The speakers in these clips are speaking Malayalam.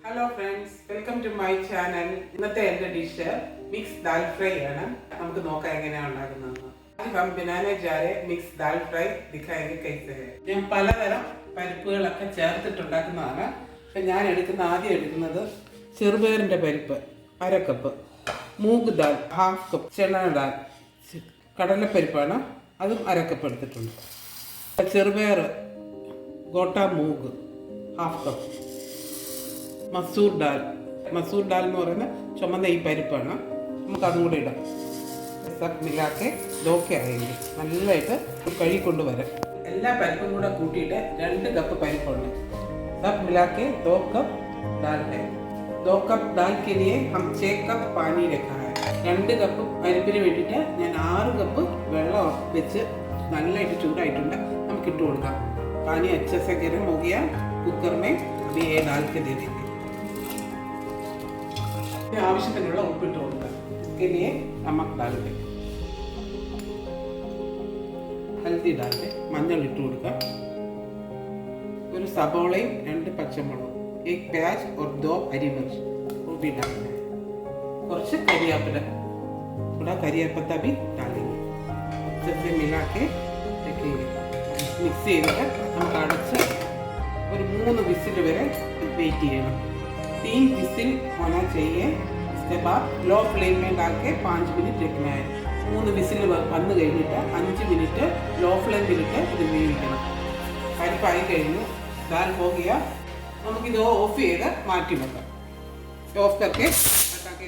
Hello friends, welcome to my channel. ഇന്നത്തെ എൻ്റെ ഡിഷ് മിക്സ് ദാൽ ഫ്രൈ ആണ്. നമുക്ക് നോക്കാം എങ്ങനെയാണ് ഉണ്ടാക്കുന്നതെന്ന്. हम बनाने जा रहे മിക്സ് ദാൽ ഫ്രൈ दिखाएंगे कैसे है. ഞാൻ പലതരം പരിപ്പുകളൊക്കെ ചേർത്തിട്ടുണ്ടാക്കുന്നതാണ്. പക്ഷെ ഞാൻ ആദ്യം എടുക്കുന്നത് ചെറുപയറിൻ്റെ പരിപ്പ് 1/2 cup, Moog dal 1/2 cup, chana dal കടലപ്പരിപ്പാണ്, അതും 1/2 കപ്പ് എടുത്തിട്ടുണ്ട്. ചെറുപയർ gotta Moog 1/2 cup, masoor dal എന്ന് പറയുന്ന ചുമന്ന ഈ പരിപ്പാണ്, നമുക്ക് അതും കൂടെ ഇടാം. സബ് മിലാക്കെ ദോക്കെ ആയെങ്കിൽ നല്ലതായിട്ട് കഴുകിക്കൊണ്ട് വരാം. എല്ലാ പരിപ്പും കൂടെ കൂട്ടിയിട്ട് 2 കപ്പ് പരിപ്പുണ്ട്. സബ് മിലാക്കെ 2 കപ്പ് ദാൽ है. 2 കപ്പ് ദാൽ के लिए हम 6 കപ്പ് പാനി रखा है. 2 കപ്പ് പരിപ്പിന് വേണ്ടിയിട്ട് ഞാൻ 6 കപ്പ് വെള്ളം വെച്ച് നല്ലതായിട്ട് ചൂടായിട്ടുണ്ട്. നമുക്ക് ഇട്ട് കൊടുക്കാം. पानी अच्छे से गर्म हो गया. कुकर में अभी ये डाल के दे देंगे. ആവശ്യത്തിനുള്ള ഉപ്പിട്ട് കൊടുക്കാം. इसके लिए नमक डाल दें, हल्दी डाल दें, മഞ്ഞൾ ഇട്ട് കൊടുക്കാം. ഒരു സബോളയും 2 പച്ചമുളകും, 1 प्याज और 2 हरी मिर्च वो भी डालना है. കുറച്ച് കരിയാപ്പില थोड़ा കരിയാപ്പത്ത भी डालेंगे. अच्छे से मिला के रखेंगे. മിക്സ് ചെയ്തിട്ട് നമുക്ക് അടച്ച് ഒരു 3 വിസിൽ വരെ വെയിറ്റ് ചെയ്യണം. 3 विसिल होना चाहिए. इसके बाद लो फ्लेम में डाल के 5 मिनट रखना है. 3 വിസിൽ വന്നു കഴിഞ്ഞിട്ട് 5 മിനിറ്റ് ലോ ഫ്ലെയിമിലിട്ട് ഇത് വേവിക്കണം. പരിപ്പായി കഴിഞ്ഞു, ദാൽ ഹോ ഗയാ. നമുക്കിത് ഓഫ് ചെയ്ത് മാറ്റി വെക്കാം. ഓഫ് करके हटाके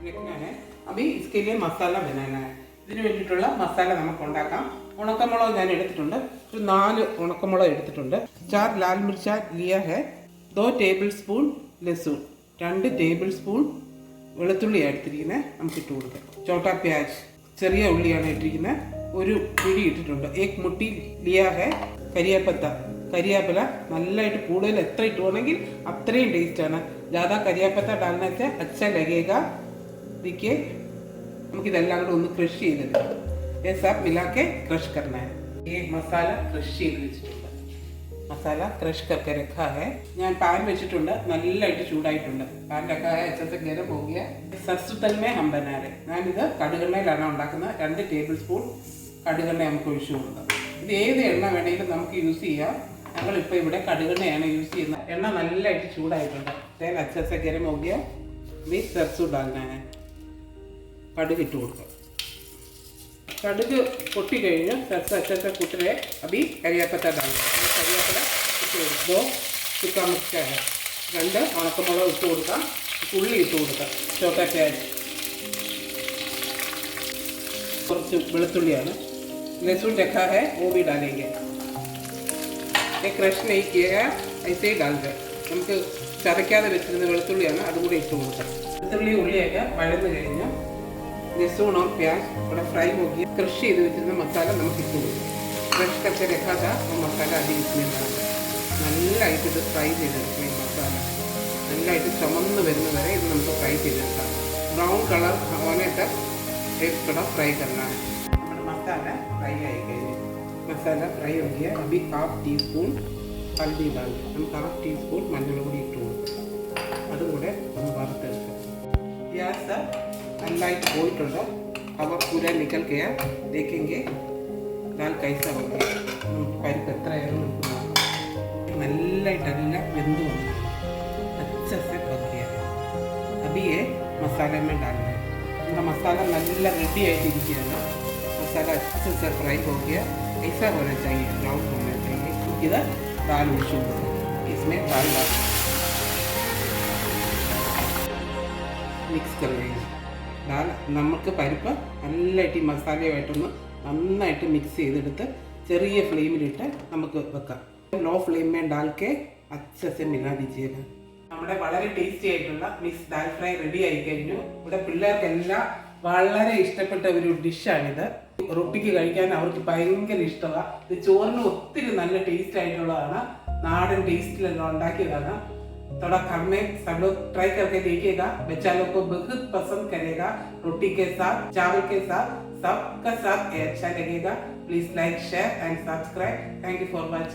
रखना है. अभी इसके लिए मसाला बनाना है. ഇതിന് വേണ്ടിയിട്ടുള്ള മസാല നമുക്ക് ഉണ്ടാക്കാം. ഉണക്കമുളക് ഞാൻ എടുത്തിട്ടുണ്ട്, ഒരു 4 ഉണക്കമുളക് എടുത്തിട്ടുണ്ട്. 4 ലാൽ മിർച്ച ലിയ है. 2 ടേബിൾ സ്പൂൺ ലസൂൺ, 2 ടേബിൾ സ്പൂൺ വെളുത്തുള്ളി എടുത്തിരിക്കുന്നത്, നമുക്ക് ഇട്ട് കൊടുക്കാം. ചോട്ടാ പ്യാജ് ചെറിയ ഉള്ളിയാണ് ഇട്ടിരിക്കുന്നത്, ഒരു പിടി ഇട്ടിട്ടുണ്ട്. 1 മുട്ടി ലിയ है. കരിയാപ്പില നല്ലതായിട്ട് കൂടുതൽ എത്ര ഇട്ടുവാണെങ്കിൽ അത്രയും ടേസ്റ്റാണ്. ज़्यादा കരിയാപ്പത്ത डालने से अच्छा लगेगा. देखिए, നമുക്കിതെല്ലാം കൂടെ ഒന്ന് ക്രഷ് ചെയ്തെടുക്കാം. ये सब मिला के क्रश करना है. ये मसाला क्रश ചെയ്ത് വെച്ചിട്ടുണ്ട്. മസാല ക്രഷ് करके रखा है. ഞാൻ പാൻ വെച്ചിട്ടുണ്ട്, നല്ലതായിട്ട് ചൂടായിട്ടുണ്ട്. പാൻ रखा है, अच्छे से गर्म हो गया. सरसों तेल में हम बना रहे. ഞാനിത് കടുകെണ്ണയിലാണ് ഉണ്ടാക്കുന്നത്. 2 ടേബിൾ സ്പൂൺ കടുകെണ്ണ നമുക്ക് ഒഴിച്ചു കൊടുക്കാം. ഇത് ഏത് എണ്ണ വേണമെങ്കിലും നമുക്ക് യൂസ് ചെയ്യാം. ഞങ്ങളിപ്പോൾ ഇവിടെ കടുകെണ്ണയാണ് യൂസ് ചെയ്യുന്നത്. എണ്ണ നല്ലതായിട്ട് ചൂടായിട്ടുണ്ട്. तेल अच्छे से गर्म हो गया. भी सरसों डालना है. കടുക് ഇട്ട് കൊടുക്കാം. കടുക് പൊട്ടി കഴിഞ്ഞ് सरसों कुट रहे. अभी കരിയാപ്പത്ത डालना. കരിയാപ്പല ഇട്ട് കൊടുക്കുക. ചുക്കാ മിക്സ് है. 2 ഉണക്കമുളക് ഇട്ട് കൊടുക്കാം. ഉള്ളി ഇട്ട് കൊടുക്കാം. ചോട്ടാ പ്യാജ്, കുറച്ച് വെളുത്തുള്ളിയാണ്. लहसुन रखा है, वो भी डालेंगे. ये क्रश नहीं किया, ऐसे ही डाल दें. നമുക്ക് ചതയ്ക്കാതെ വെച്ചിരുന്ന വെളുത്തുള്ളിയാണ്, അതും കൂടി ഇട്ട് കൊടുക്കാം. വെളുത്തുള്ളി ഉള്ളിയൊക്കെ വഴന്ന് കഴിഞ്ഞ് लहसुन और प्याज थोड़ा फ्राई हो गया. क्रश ചെയ്ത് വെച്ചിരുന്ന മസാല നമുക്ക് ഇട്ട് കൊടുക്കാം. क्रश करके रखा था वो मसाला अभी इसमें डाल. നല്ലതായിട്ട് ഇത് ഫ്രൈ ചെയ്തെടുക്കണം. ഈ മസാല നല്ലതായിട്ട് ചുമന്ന് വരുന്ന വരെ ഇത് നമുക്ക് ഫ്രൈ ചെയ്തെടുക്കാം. ബ്രൗൺ കളർ होने तक एक थोड़ा फ्राई करना है. നമ്മുടെ മസാല ഫ്രൈ ആയി കഴിഞ്ഞു. മസാല ഫ്രൈ हो गया. अभी 1/2 ടീസ്പൂൺ ഹൽദി डाल. നമുക്ക് 1/2 ടീസ്പൂൺ മഞ്ഞൾ പൊടി ഇട്ട് കൊടുക്കാം. അതും കൂടെ ഒന്ന് വറുത്തെടുക്കാം. ഗ്യാസ് നല്ലതായിട്ട് പോയിട്ടുണ്ട്. അവർ पूरा निकल गया. देखेंगे दाल कैसा हो गया. പരിപ്പ് എത്രയായിരുന്നു നമുക്ക് നോക്കാം. നല്ലതായിട്ടെല്ലാം വെന്ത് വന്നു. अच्छे से पक गया है. अभी ये मसाले में डालना है. നമ്മുടെ മസാല നല്ല റെഡി ആയിട്ടിരിക്കുകയാണ്. മസാല अच्छे से फ्राई हो गया. ऐसा होना चाहिए, ब्राउन होना चाहिए. ഇത് दाल ഒഴിച്ചു കൊടുക്കും. इसमें दाल डाल मिक्स कर लेंगे. दाल നമുക്ക് പരിപ്പ് നല്ലതായിട്ട് ഈ മസാലയുമായിട്ടൊന്ന് നന്നായിട്ട് മിക്സ് ചെയ്തെടുത്ത് ചെറിയ ഫ്ലെയിമിലിട്ട് നമുക്ക് വെക്കാം. ലോ ഫ്ലെയിം में डाल के अच्छे से मिला दीजिएगा. നമ്മുടെ വളരെ ടേസ്റ്റി ആയിട്ടുള്ള മിക്സ് ദാൽ ഫ്രൈ റെഡി ആയി കഴിഞ്ഞു. ഇവിടെ പിള്ളേർക്കെല്ലാം വളരെ ഇഷ്ടപ്പെട്ട ഒരു ഡിഷാണിത്. റൊട്ടിക്ക് കഴിക്കാൻ അവർക്ക് ഭയങ്കര ഇഷ്ടമാണ്. ഇത് ചോറിന് ഒത്തിരി നല്ല ടേസ്റ്റ് ആയിട്ടുള്ളതാണ്. നാടൻ ടേസ്റ്റിലെല്ലാം ഉണ്ടാക്കിയതാണ്. थोड़ा घर में सब लोग ट्राई करके देखिएगा. बच्चा लोग को बहुत पसंद करेगा. रोटी के साथ, चावल के साथ, सबका साथ अच्छा लगेगा. Please like, share and subscribe. Thank you for watching.